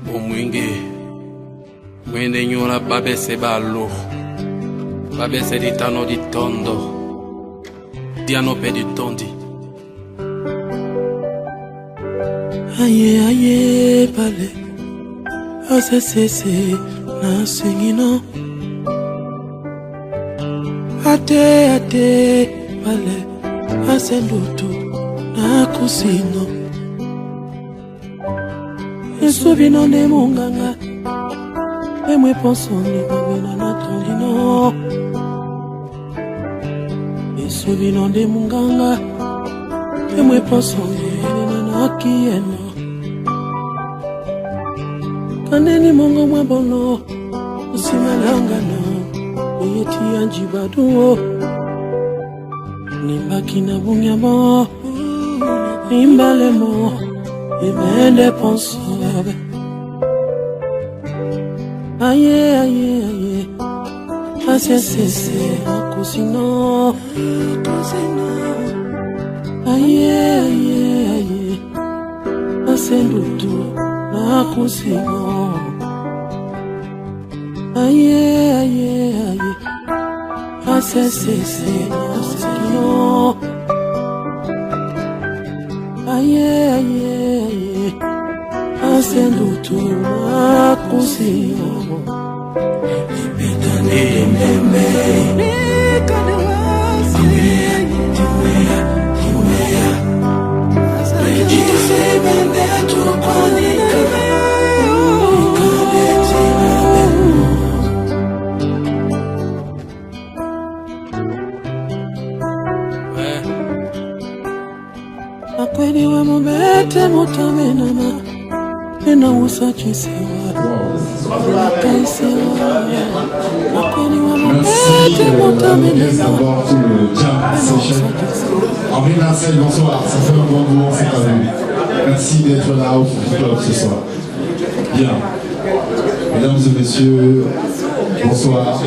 Bomwinge mwene nyola babese balo babese ditano ditondo diano pe ditondi aye pale asesese na swingino ate pale asendutu na kusino esubino ne munganga emwe ponsoni bangena na tolino esubino de munganga emwe ponsoni bangena na kieno kaneni mongo mwabono usimalangana oyeti anjibaduo nimbaki na bunyamo nimbalemo imende ponsobe aye asesese kusino aye asendutu na kusino aye asesese kusino aye asendutu na kusino akweli wa mubete mutamenana ena usachisewa Merci d'avoir tout le jam session. Henri Marcel, bonsoir, ça fait un bon moment, c'est pas vu. Merci d'être là au Foot Club ce soir. Bien. Mesdames et messieurs, bonsoir.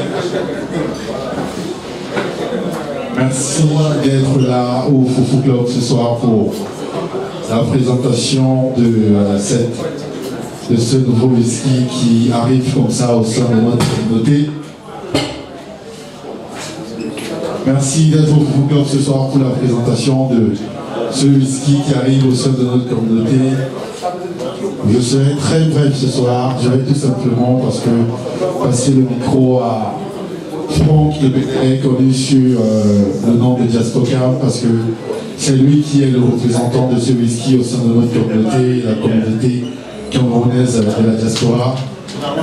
Merci d'être là au Foot Club ce soir pour la présentation de ce nouveau whisky qui arrive comme ça au sein de notre communauté. Merci d'être au Foot Club ce soir pour la présentation de ce whisky qui arrive au sein de notre communauté. Je serai très bref ce soir, je vais tout simplement parce que passer le micro à Franck Lebénet, connu sur le nom de Diaspoca, parce que c'est lui qui est le représentant de ce whisky au sein de notre communauté, la communauté camerounaise de la diaspora.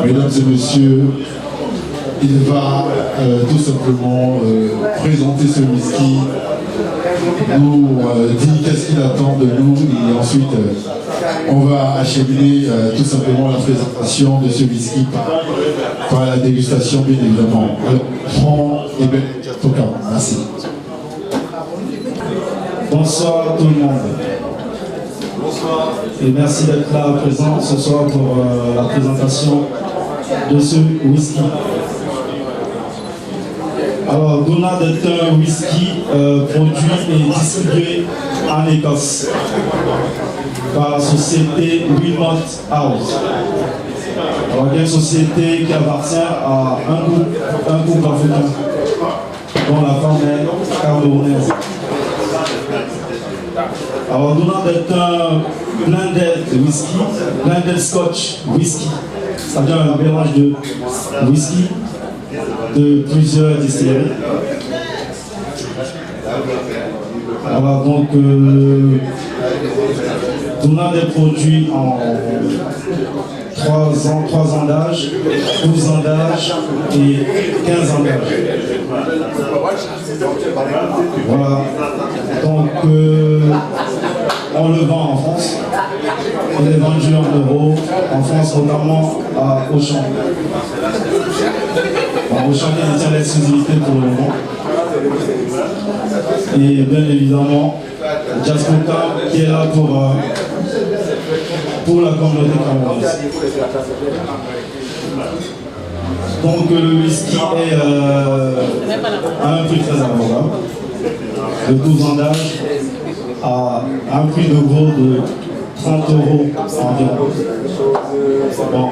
Mesdames et messieurs, il va tout simplement présenter ce whisky, nous dire qu'est-ce qu'il attend de nous et ensuite on va acheminer tout simplement la présentation de ce whisky par la dégustation bien évidemment. Alors, Franck et Ben Diaspoca, merci. Bonsoir tout le monde. Bonsoir. Et merci d'être là présent ce soir pour la présentation de ce whisky. Alors, Donald est un whisky produit et distribué en Écosse par la société Wilmot House. Alors, il y a une société qui appartient à un groupe africain dont la femme est camerounaise. Alors, Donald est un blended whisky, blended scotch whisky, c'est-à-dire un mélange de whisky de plusieurs distilleries. Alors, donc, Donald est produit en 3 ans d'âge, 12 ans d'âge et 15 ans d'âge. Voilà. Donc, on le vend en France. On est vendu en euros, en France, notamment à Auchan. Auchan qui détient l'exclusivité pour le moment. Et bien évidemment, Diaspoca qui est là pour la communauté camerounaise. Donc le whisky est à un prix très abordable, de 12 ans d'âge, à un prix de gros de 30 € environ. Bon,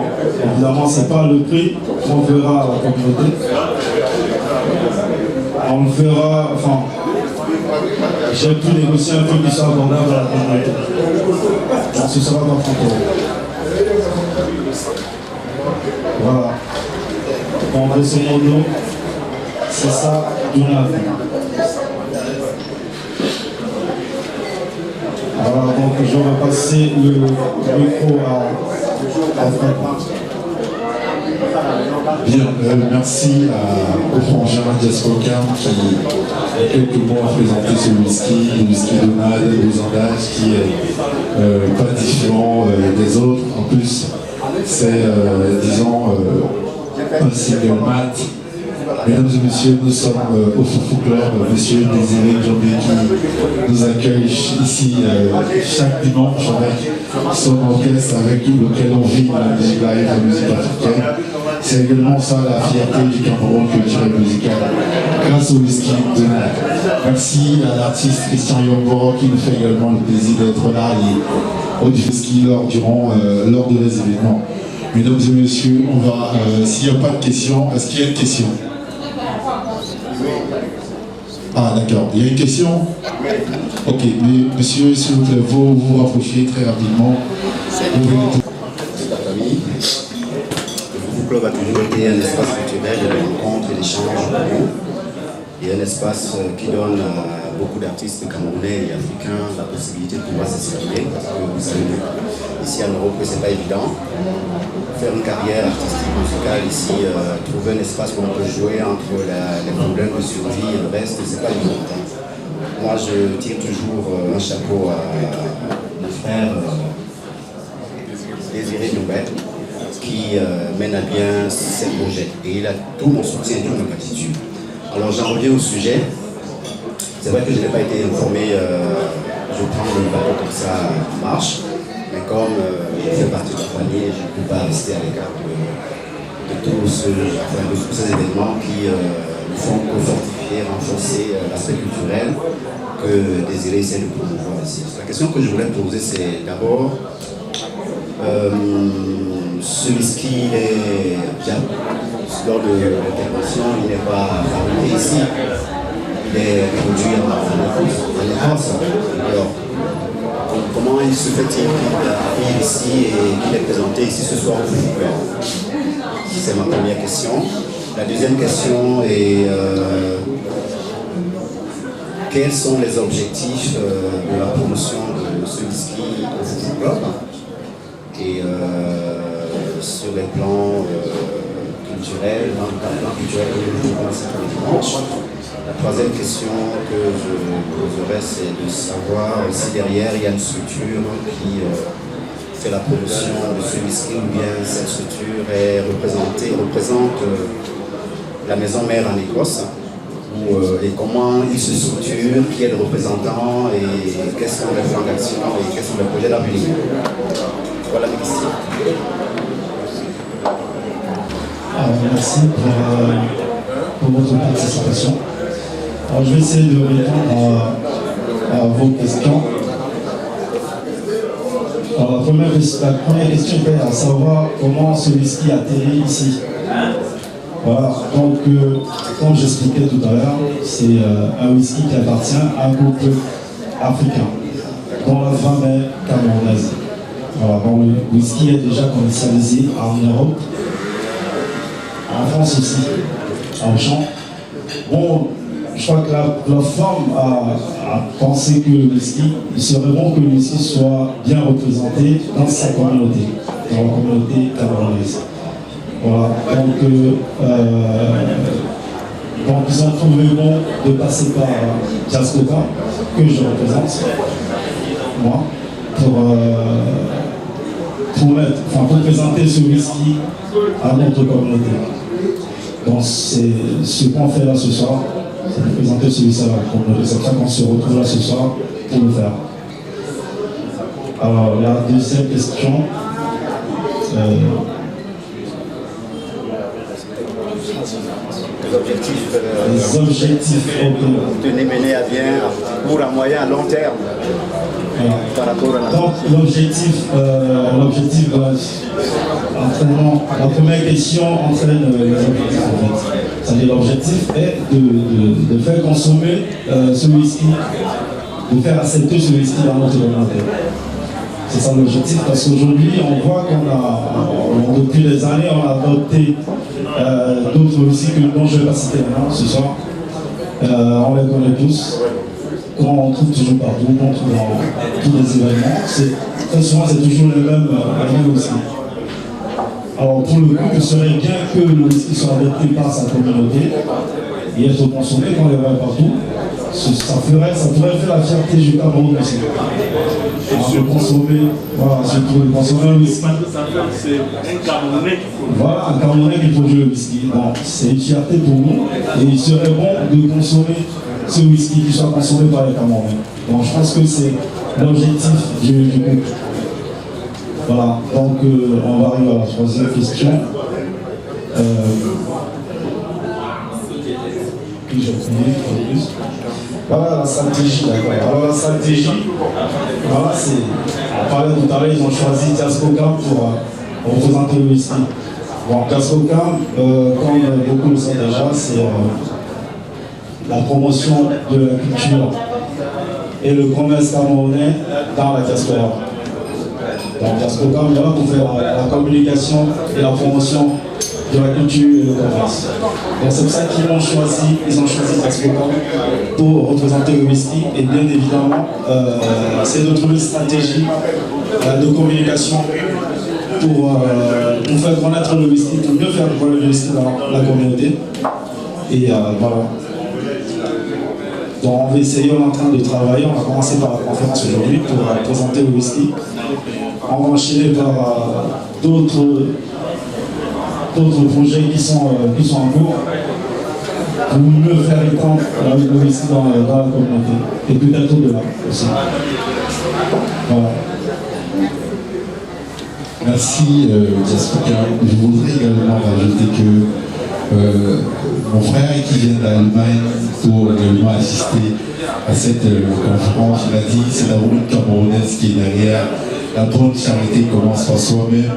évidemment, ce n'est pas le prix qu'on fera à la communauté. On le fera, enfin, j'ai pu négocier un prix qui soit abordable à la communauté. Donc ce sera dans 30 €. Voilà. Bon, grosso modo, c'est ça Duna. Alors donc je vais passer le micro à Fred. Bien, merci au frangin Diaspoca qui, il y a quelques mots, a présenté ce whisky, le whisky Donald, le Zandage, qui est pas différent des autres. En plus, c'est, disons, un single malt. Mesdames et messieurs, nous sommes au Foufou Club. Monsieur Désiré Djambé qui nous accueille ici chaque dimanche avec son orchestre avec lequel on vit la musique live, la musique africaine. C'est également ça la fierté du Cameroun culturel musical grâce au whisky de Donald. Merci à l'artiste Christian Yomboro qui nous fait également le plaisir d'être là et au whisky lors de les événements. Mesdames et messieurs, on va, s'il n'y a pas de questions, est-ce qu'il y a une question? Ah d'accord, il y a une question? Ok, mais monsieur, s'il vous plaît, vous vous rapprochez très rapidement. La famille, le Foufou Club a toujours été un espace culturel de rencontre et d'échange et un espace qui donne à beaucoup d'artistes camerounais et africains la possibilité de pouvoir s'exprimer parce que vous savez, ici en Europe, c'est pas évident. Faire une carrière artistique musicale ici, trouver un espace où on peut jouer entre les problèmes de survie et le reste, c'est pas évident. Moi, je tire toujours un chapeau à mon frère Désiré Noubet qui mène à bien ses projets. Et il a tout mon soutien et toute ma gratitude. Alors j'en reviens au sujet. C'est vrai que je n'ai pas été informé, je prends le bateau comme ça en marche. Mais comme il fait partie de la famille, je ne peux pas rester à l'écart de tous ces événements qui ne font que fortifier, renforcer l'aspect culturel que Désiré essaie de promouvoir ici. La question que je voulais poser, c'est d'abord, ce whisky est bien, lors de l'intervention, il n'est pas fabriqué ici, il est produit en Écosse. Alors, comment il se fait-il qu'il arrive ici et qu'il est présenté ici ce soir au Foufou Club? C'est ma première question. La deuxième question est quels sont les objectifs de la promotion de ce whisky au Foufou Club et sur les plans culturels, dans le plan culturel que nous pouvons passer tous les dimanches. La troisième question que je poserai, c'est de savoir si derrière il y a une structure qui fait la promotion de ce whisky ou bien cette structure représente la maison mère en Écosse et comment il se structure, qui est le représentant et quels sont les plans d'action et quels sont les projets d'avenir. Voilà mes questions. Merci pour votre participation. Alors, je vais essayer de répondre à vos questions. Alors, la première question était à savoir comment ce whisky atterrit ici. Voilà, donc comme j'expliquais tout à l'heure, c'est un whisky qui appartient à un couple africain, dont la femme est camerounaise. Voilà, bon, le whisky est déjà commercialisé en Europe, en France aussi, en champ. Bon, je crois que la femme a pensé que le whisky, il serait bon que le whisky soit bien représenté dans sa communauté, dans la communauté camerounaise. Voilà, donc ils ont trouvé bon de passer par Diaspoca, que je représente, moi, pour présenter ce whisky à notre communauté. Donc c'est ce qu'on fait là ce soir, c'est de présenter ce whisky à la communauté. C'est pour ça qu'on se retrouve là ce soir pour le faire. Alors la deuxième question. Les objectifs que vous tenez mener à bien à court, à moyen, à long terme. par rapport à la... Donc l'objectif, la première question entraîne les objectifs en fait. C'est-à-dire l'objectif est de faire consommer ce whisky, de faire accepter ce whisky dans notre communauté. C'est ça l'objectif, parce qu'aujourd'hui on voit depuis des années on a adopté d'autres whisky dont je ne vais pas citer maintenant ce soir. On les connaît tous. Qu'on trouve toujours partout, qu'on trouve dans tous les événements, très souvent c'est toujours les mêmes whisky. Alors pour le coup, il serait bien que le whisky soit adopté par sa communauté et être consommé qu'on les voit partout. Ça pourrait faire la fierté du Cameroun aussi. Si on consommer, voilà, si on consommer un whisky. C'est un Camerounais qui produit. Voilà, un Camerounais qui produit le whisky. Bon, c'est une fierté pour nous et il serait bon de consommer ce whisky qui soit consommé par les Camerounais. Donc je pense que c'est l'objectif du groupe. Voilà, donc on va arriver à la troisième question. Voilà la stratégie, d'accord. Alors la stratégie, voilà, on parlait tout à l'heure, ils ont choisi Jazzcoca pour représenter le whisky. Bon, Jazzcoca, comme beaucoup le savent déjà, c'est la promotion de la culture et le commerce camerounais dans la diaspora. Donc Jazzcoca est là pour faire la communication et la promotion de la culture et le commerce. Donc c'est pour ça qu'ils ont choisi Jazzcoca pour représenter le whisky et bien évidemment c'est de trouver une stratégie de communication pour faire connaître le whisky, pour mieux faire connaître le whisky dans la communauté. Et voilà. Donc on va essayer, on est en train de travailler, on va commencer par la conférence aujourd'hui pour présenter le whisky. On va enchaîner par d'autres projets qui sont en cours pour mieux faire étendre le whisky dans la communauté et peut-être au-delà aussi. Voilà. Merci Jazzcoca. Je voudrais également rajouter que mon frère qui vient d'Allemagne pour également assister à cette conférence, il a dit c'est la route camerounaise qui est derrière. La bonne charité commence par soi-même.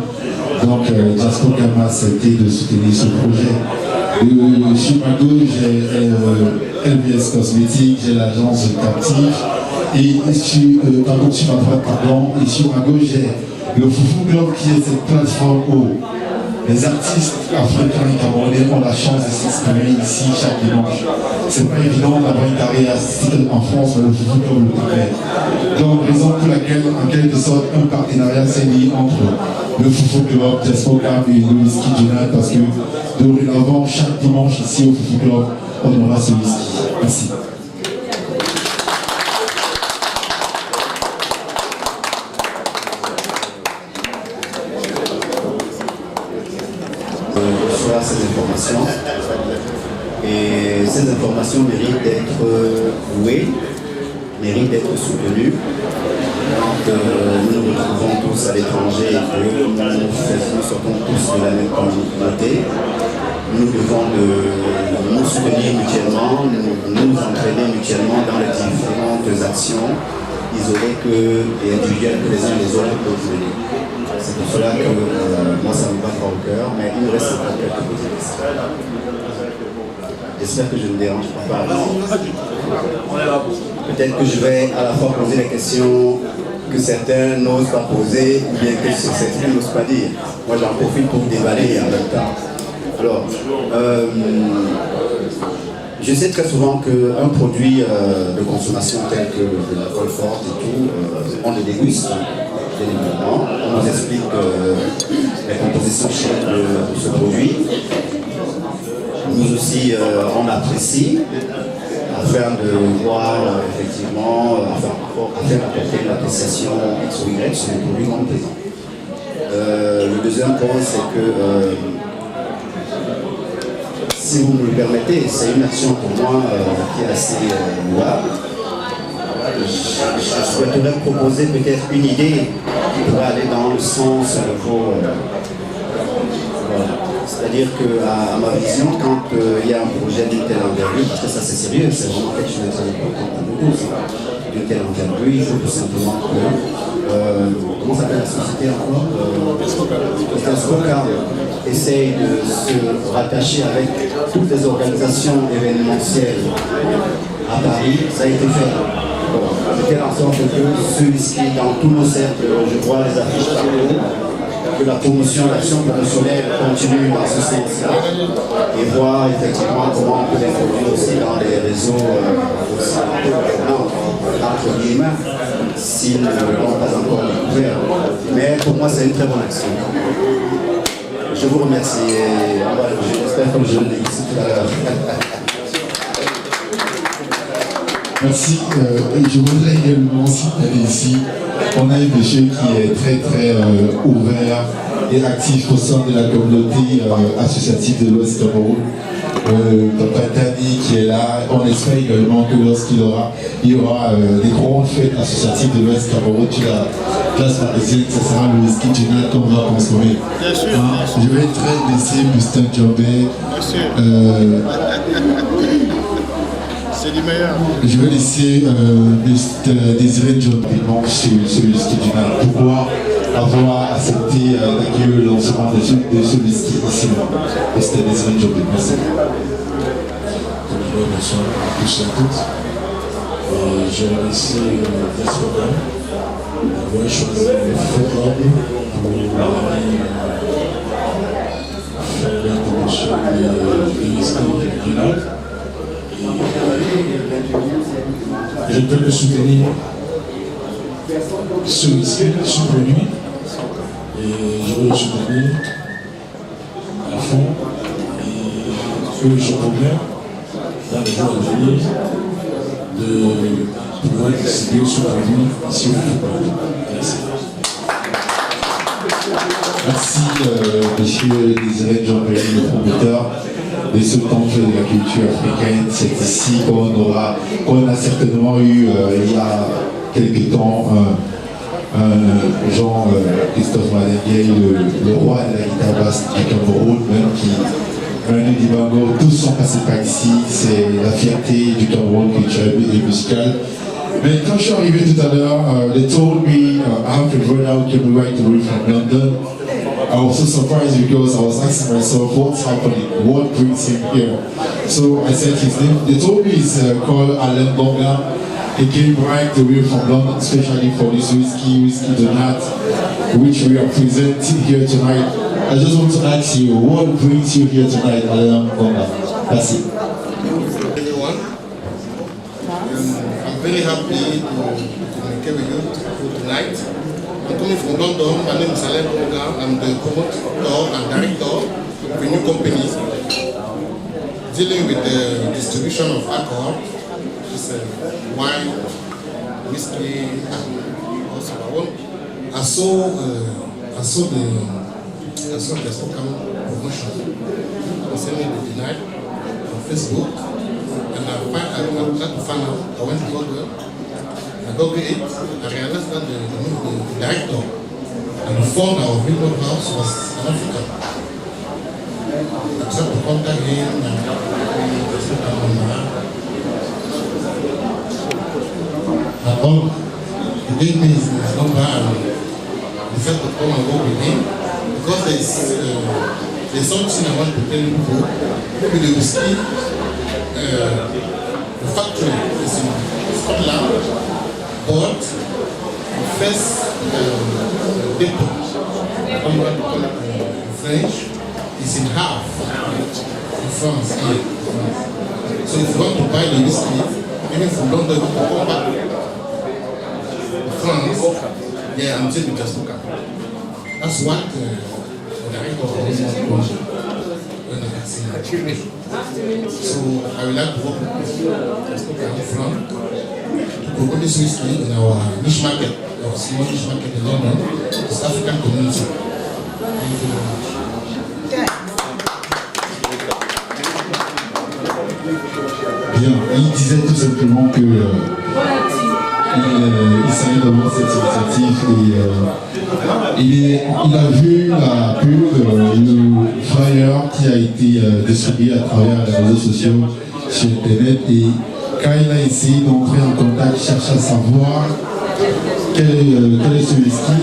Donc Jazzcoca m'a accepté de soutenir ce projet. Sur ma gauche, j'ai LBS Cosmétiques, j'ai l'agence Captive. Et sur ma droite, et sur ma gauche, j'ai le Foufou Club qui est cette plateforme où les artistes africains et camerounais ont la chance de s'exprimer ici chaque dimanche. C'est pas évident d'avoir une carrière en France, mais le Foufou Club le permet. Donc, raison pour laquelle, en quelque sorte, un partenariat s'est mis entre le Foufou Club, Jazzcoca et le whisky Jonathan, parce que dorénavant, chaque dimanche ici au Foufou Club, on aura ce whisky. Merci. Ces informations et ces informations méritent d'être louées, méritent d'être soutenues. Quand nous nous retrouvons tous à l'étranger et que nous sortons tous de la même communauté, nous devons nous soutenir mutuellement, nous entraîner mutuellement dans les différentes actions isolées et individuelles que les uns et les autres peuvent mener. C'est pour cela que moi ça me bat pas au cœur, mais il me reste encore quelques petites questions. J'espère que je ne dérange pas. Peut-être que je vais à la fois poser les questions que certains n'osent pas poser, ou bien que certains n'osent pas dire. Moi j'en profite pour déballer en même temps. Alors, je sais très souvent qu'un produit de consommation tel que de l'alcool fort et tout, on le déguste. On nous explique les compositions chimiques de ce produit. Nous aussi, on apprécie afin de voir effectivement, afin d'apporter l'appréciation X ou Y sur les produits qu'on présente. Le deuxième point, c'est que si vous me le permettez, c'est une action pour moi qui est assez louable. Je souhaiterais proposer peut-être une idée qui pourrait aller dans le sens de vos... C'est-à-dire qu'à ma vision, quand il y a un projet d'une telle envergure, parce que ça c'est sérieux, c'est vraiment quelque chose de très important pour nous tous. d'une telle envergure, il faut tout simplement que, comment s'appelle la société encore Scorecard essaye de se rattacher avec toutes les organisations événementielles à Paris, ça a été fait. De telle sorte que celui-ci, dans tous nos cercles, je vois les affiches partout, que la promotion, l'action promotionnelle continue dans ce sens-là et voir effectivement comment on peut l'introduire aussi dans les réseaux entre guillemets, s'ils ne l'ont pas encore découvert. Mais pour moi, c'est une très bonne action. Je vous remercie et j'espère que je l'ai ici tout à l'heure. Merci. Je voudrais également signaler ici qu'on a un monsieur qui est très ouvert et actif au sein de la communauté associative de l'Ouest Cameroun. Papa Tani qui est là. On espère également que lorsqu'il y aura des grandes fêtes associatives de l'Ouest Cameroun sur la place parisienne, ce sera le whisky Junal qu'on va consommer. Bien sûr, Je vais très laisser Mustin Djambé. c'est du meilleur. Je vais laisser Désiré Djambé sur ce whisky Junal. Pourquoi avoir accepté d'accueillir le lancement de ce whisky ici. Et c'était Désiré Djambé. Merci. Bonsoir à tous et à toutes. Je remercie Vescogan d'avoir choisi le forum pour faire la promotion de whisky Junal. Je peux le soutenir ce whisky, ce produit, et je veux le soutenir à fond et que je promets dans les jours à venir de pouvoir distribuer ce produit ici au Foucault. Merci. Merci, monsieur Désiré Djambé, le promoteur de ce temple de la culture africaine. C'est ici qu'on a certainement eu il y a quelques temps Jean-Christophe Madenguey, le roi de la guitare basse du Cameroun, même qui Manu Dibango, tous sont passés par ici. C'est la fierté du Cameroun culturel et musical. Mais quand je suis arrivé tout à l'heure, they told me I have to run out came right away from London. I was so surprised because I was asking myself what's happening, what brings him here. So I said his name. They told me he's called Alain Bonga. He came right away from London, especially for this whiskey donut, which we are presenting here tonight. I just want to ask you, what brings you here tonight, Alain Bonga? That's it. Everyone, I'm very happy to communicate with you tonight. I'm coming from London. My name is Alain Bonga. I'm the promoter and director of a new company dealing with the distribution of alcohol, which is wine, whiskey, and also I saw the Stockholm promotion concerning the night on Facebook, and I tried to find out. I went to Google. I Googled it. I realized that the director and the founder of Wilbur House was an African. I tried to contact him and all he gave me his number and decided to come and work with him. Because there's something I want to tell you before. Maybe the whiskey, the factory is in Scotland, but the first depot, I don't know how to call it in French, is in half in France. So if you want to buy the whiskey, even from London, you have to come back to France. Yeah, until you just look at it. That's what so I would like to work with from to promote this whiskey in our niche market, our small niche market in London, the African community. Thank you very much. Bien, il disait tout simplement que il savait d'avoir cette initiative et il a vu la pub, le flyer qui a été distribué à travers les réseaux sociaux sur internet et quand il a essayé d'entrer en contact, chercher à savoir quel est ce whisky,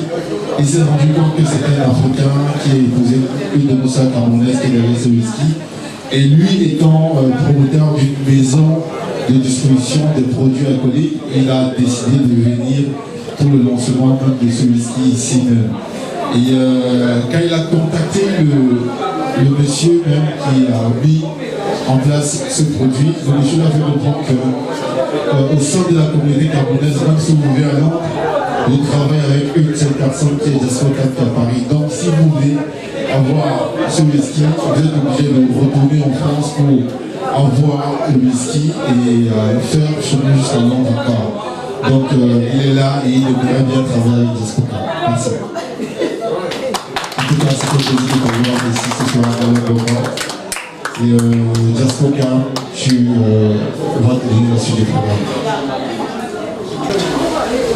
il s'est rendu compte que c'était un Africain qui a épousé une de nos sœurs camerounaises qui avait ce whisky. Et lui étant promoteur d'une maison de distribution des produits alcooliques, il a décidé de venir pour le lancement de ce whisky ici même. Et quand il a contacté le monsieur même qui a mis en place ce produit, le monsieur lui a fait comprendre qu'au sein de la communauté camerounaise, même si vous vivez à Londres, je travaille avec une seule personne qui est Jasper Cam à Paris. Donc si vous voulez avoir ce whisky, vous êtes obligé de retourner en France pour avoir le whisky et faire chemin jusqu'à Londres encore. Donc il est là et il aimerait bien travailler avec Jasper Cam. Merci. En tout cas, c'est un plaisir de vous voir ici ce soir dans le Europe. Et Jasper Cam, tu vas te dire la suite du programme.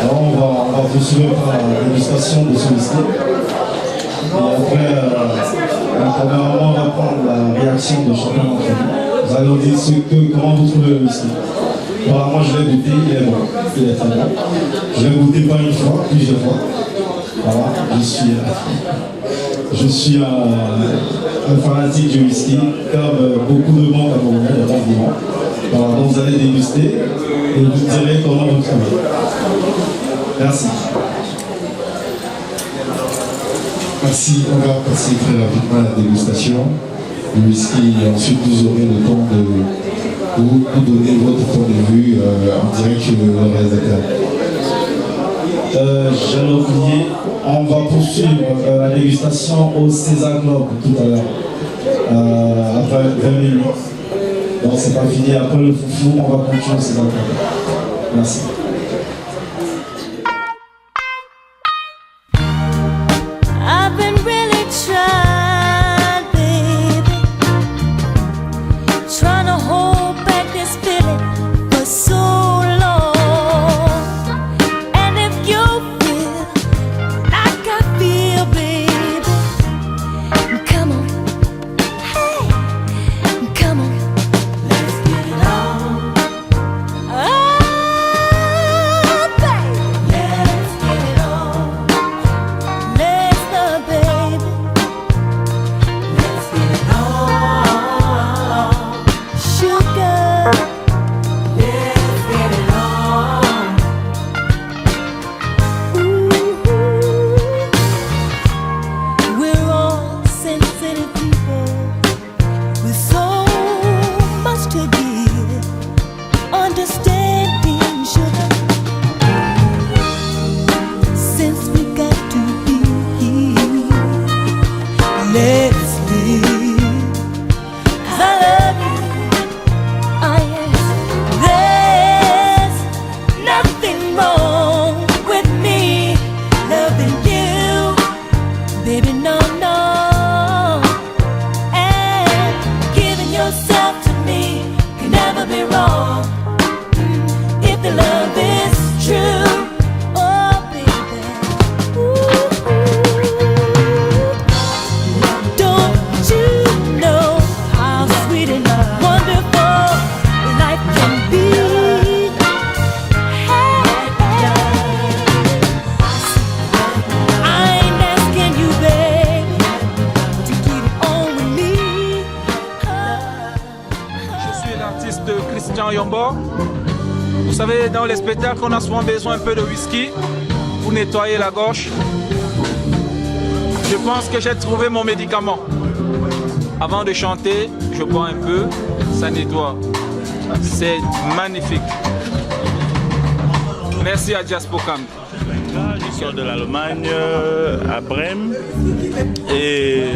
Alors on va poursuivre par la dégustation de ce whisky. Et après, premièrement, on va prendre la réaction de chacun d'entre vous. Vous allez nous dire comment vous trouvez le whisky. Voilà, moi je l'ai goûté, il est bon, il est très bon. Je l'ai goûté pas une fois, plusieurs fois. Voilà, je suis un fanatique du whisky, comme beaucoup de monde à Camerounais, de monde vivant. Voilà, donc vous allez déguster et vous direz comment vous trouvez. Merci. Merci, on va passer très rapidement à la dégustation du whisky et ensuite vous aurez le temps de vous donner votre point de vue en direct chez le réalisateur. J'ai oublié, on va poursuivre la dégustation au César Club tout à l'heure, après 20 minutes. Donc c'est pas fini, après le foufou, on va continuer au César Club. Merci. Vous savez, dans les spectacles, on a souvent besoin un peu de whisky pour nettoyer la gorge. Je pense que j'ai trouvé mon médicament. Avant de chanter, je bois un peu, ça nettoie. C'est magnifique. Merci à Jasper Cam. Je sors de l'Allemagne, à Brême, et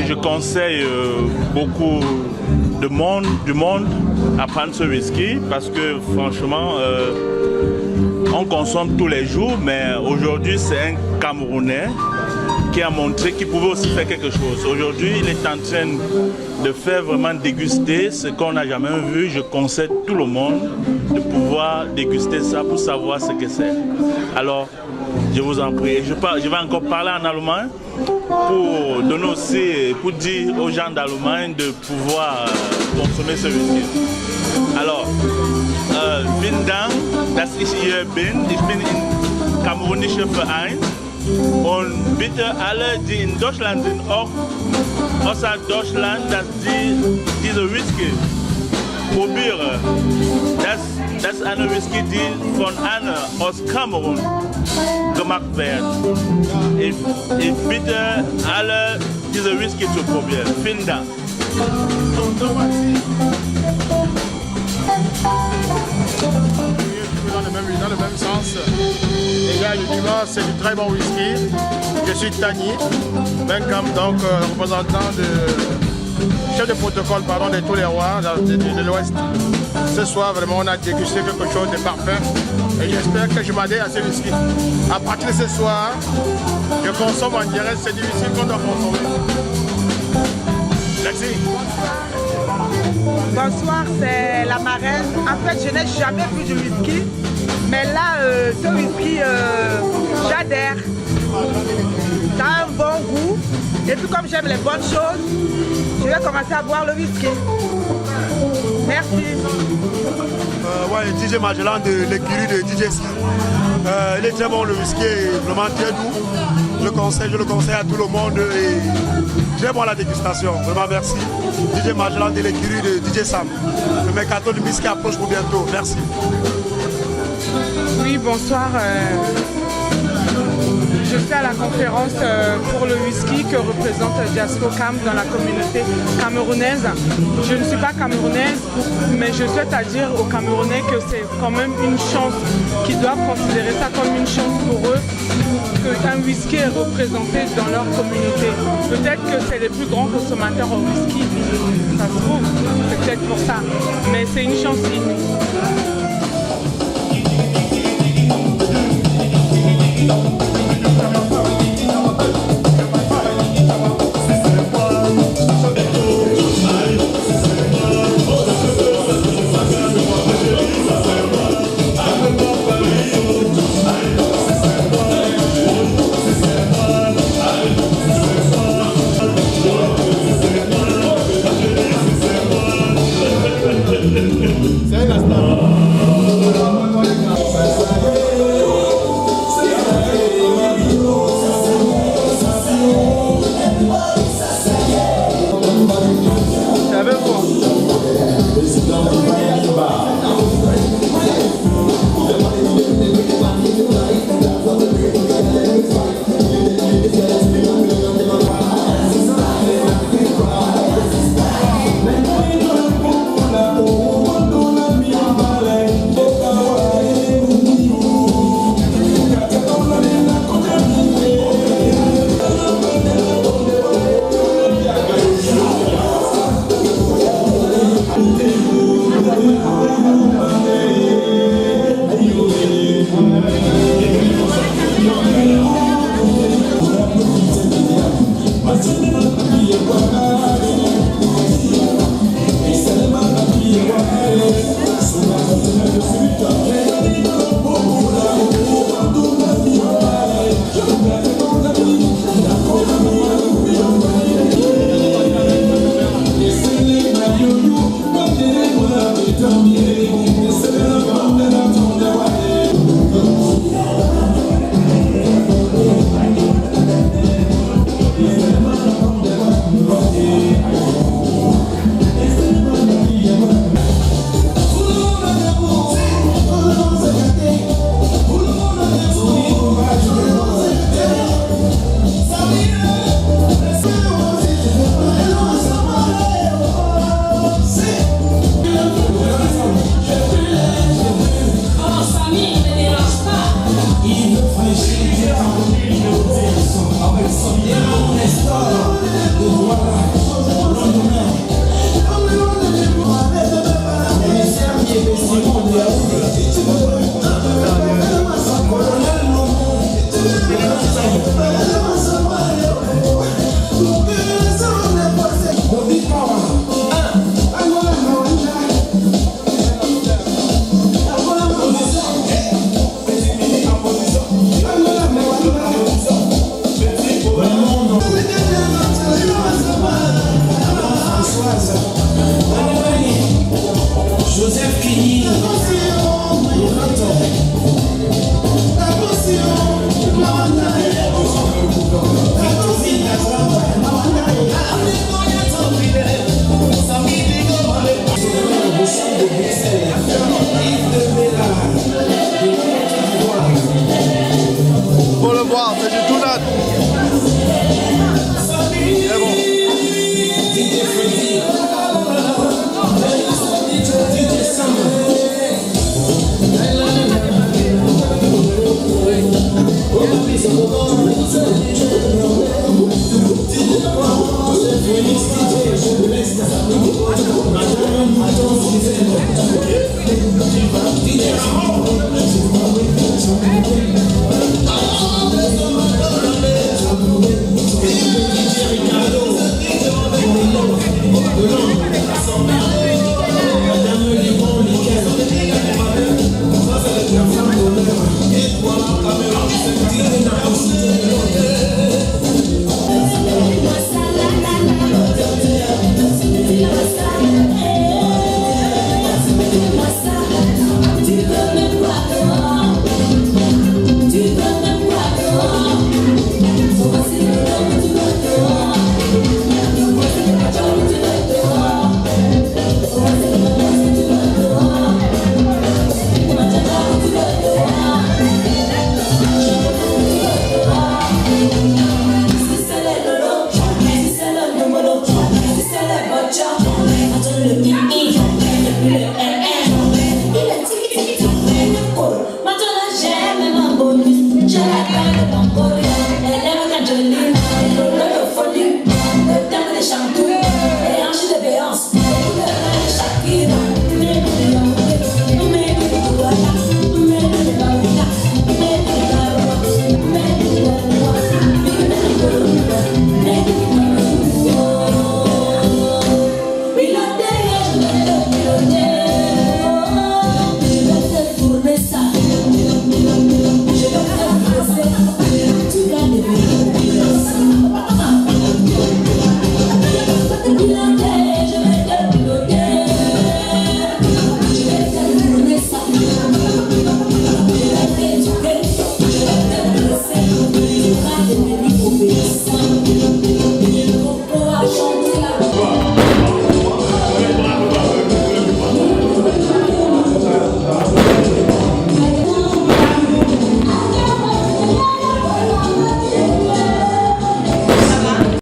je conseille beaucoup du monde à prendre ce whisky parce que franchement, on consomme tous les jours, mais aujourd'hui c'est un Camerounais qui a montré qu'il pouvait aussi faire quelque chose. Aujourd'hui, il est en train de faire vraiment déguster ce qu'on n'a jamais vu. Je conseille tout le monde de pouvoir déguster ça pour savoir ce que c'est. Alors, je vous en prie. Je vais encore parler en allemand pour donner aussi, pour dire aux gens d'Allemagne de pouvoir consommer ce whisky. Alors, vielen Dank, dass ich hier bin. Ich bin im kamerunischen Verein. Und bitte alle, die in Deutschland sind, auch außer Deutschland, dass sie diese Whisky probieren. Das ist eine Whisky, die von einer aus Kamerun gemacht wird. Ich bitte alle, diese Whisky zu probieren. Vielen Dank. Dans le même sens. Les gars, je dis moi, c'est du très bon whisky. Je suis Tani Benkam, donc représentant chef de protocole de tous les rois de l'Ouest. Ce soir, vraiment, on a dégusté quelque chose de parfait et j'espère que je m'adhère à ce whisky. À partir de ce soir, je consomme en direct, c'est du whisky qu'on doit consommer. Merci. Bonsoir, c'est la marraine. En fait, je n'ai jamais bu du whisky, mais là, ce whisky, j'adhère. Ça a un bon goût. Et puis comme j'aime les bonnes choses, je vais commencer à boire le whisky. Merci. DJ Magellan de l'écurie de DJ Sam. Il est très bon, le whisky est vraiment très doux. Je le conseille à tout le monde et très bon la dégustation. Vraiment merci. DJ Magellan de l'écurie de DJ Sam. Le mercato du whisky approche pour bientôt. Merci. Oui, bonsoir. Je suis à la conférence pour le whisky que représente Diasco Cam dans la communauté camerounaise. Je ne suis pas camerounaise, mais je souhaite à dire aux Camerounais que c'est quand même une chance, qu'ils doivent considérer ça comme une chance pour eux, qu'un whisky est représenté dans leur communauté. Peut-être que c'est les plus grands consommateurs au whisky, ça se trouve, c'est peut-être pour ça, mais c'est une chance inouïe.